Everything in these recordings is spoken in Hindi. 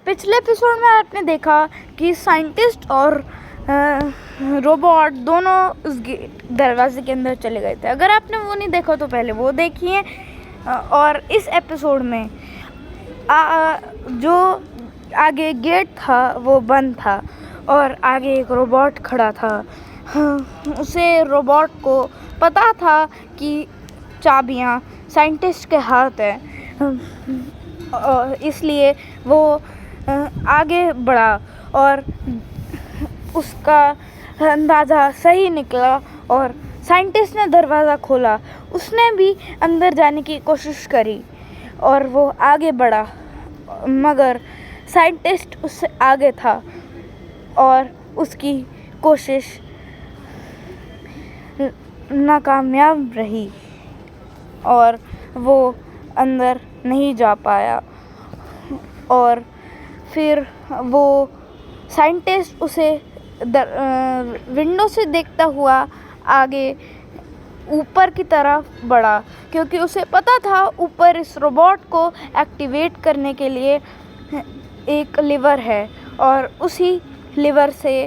पिछले एपिसोड में आपने देखा कि साइंटिस्ट और रोबोट दोनों उस दरवाजे के अंदर चले गए थे। अगर आपने वो नहीं देखा तो पहले वो देखिए। और इस एपिसोड में जो आगे गेट था वो बंद था और आगे एक रोबोट खड़ा था। उसे रोबोट को पता था कि चाबियां साइंटिस्ट के हाथ है, इसलिए वो आगे बढ़ा और उसका अंदाज़ा सही निकला और साइंटिस्ट ने दरवाज़ा खोला। उसने भी अंदर जाने की कोशिश करी और वो आगे बढ़ा, मगर साइंटिस्ट उससे आगे था और उसकी कोशिश नाकामयाब रही और वो अंदर नहीं जा पाया। और फिर वो साइंटिस्ट उसे विंडो से देखता हुआ आगे ऊपर की तरफ बढ़ा, क्योंकि उसे पता था ऊपर इस रोबोट को एक्टिवेट करने के लिए एक लीवर है और उसी लीवर से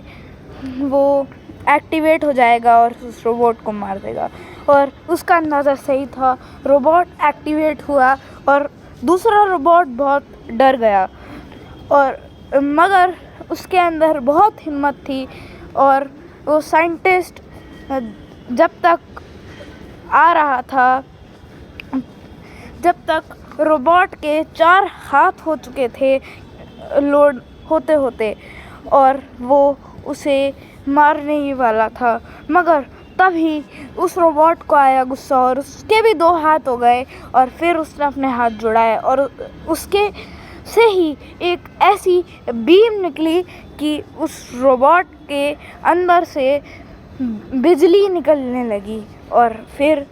वो एक्टिवेट हो जाएगा और उस रोबोट को मार देगा। और उसका अंदाज़ा सही था। रोबोट एक्टिवेट हुआ और दूसरा रोबोट बहुत डर गया, और मगर उसके अंदर बहुत हिम्मत थी और वो साइंटिस्ट जब तक आ रहा था, जब तक रोबोट के 4 हाथ हो चुके थे लोड होते होते और वो उसे मारने ही वाला था, मगर तभी उस रोबोट को आया गुस्सा और उसके भी 2 हाथ हो गए और फिर उसने अपने हाथ जुड़ाए और उसके से ही एक ऐसी बीम निकली कि उस रोबोट के अंदर से बिजली निकलने लगी और फिर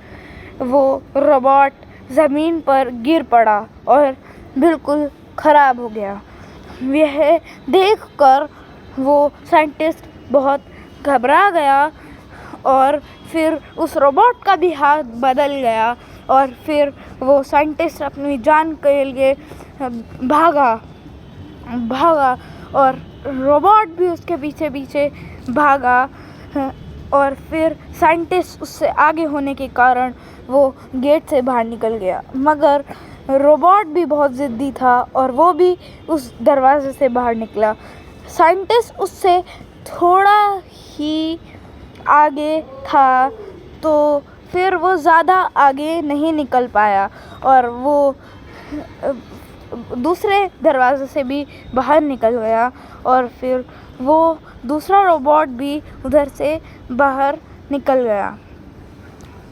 वो रोबोट ज़मीन पर गिर पड़ा और बिल्कुल ख़राब हो गया। यह देखकर वो साइंटिस्ट बहुत घबरा गया और फिर उस रोबोट का भी हाथ बदल गया और फिर वो साइंटिस्ट अपनी जान के लिए भागा और रोबोट भी उसके पीछे पीछे भागा। और फिर साइंटिस्ट उससे आगे होने के कारण वो गेट से बाहर निकल गया, मगर रोबोट भी बहुत ज़िद्दी था और वो भी उस दरवाजे से बाहर निकला। साइंटिस्ट उससे थोड़ा ही आगे था, तो फिर वो ज़्यादा आगे नहीं निकल पाया और वो दूसरे दरवाजे से भी बाहर निकल गया और फिर वो दूसरा रोबोट भी उधर से बाहर निकल गया।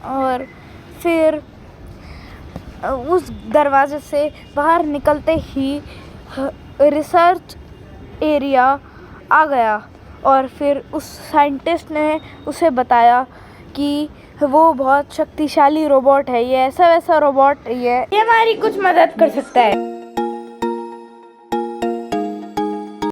और फिर उस दरवाजे से बाहर निकलते ही रिसर्च एरिया आ गया और फिर उस साइंटिस्ट ने उसे बताया कि वो बहुत शक्तिशाली रोबोट है, ये ऐसा वैसा रोबोट ये हमारी कुछ मदद कर सकता है।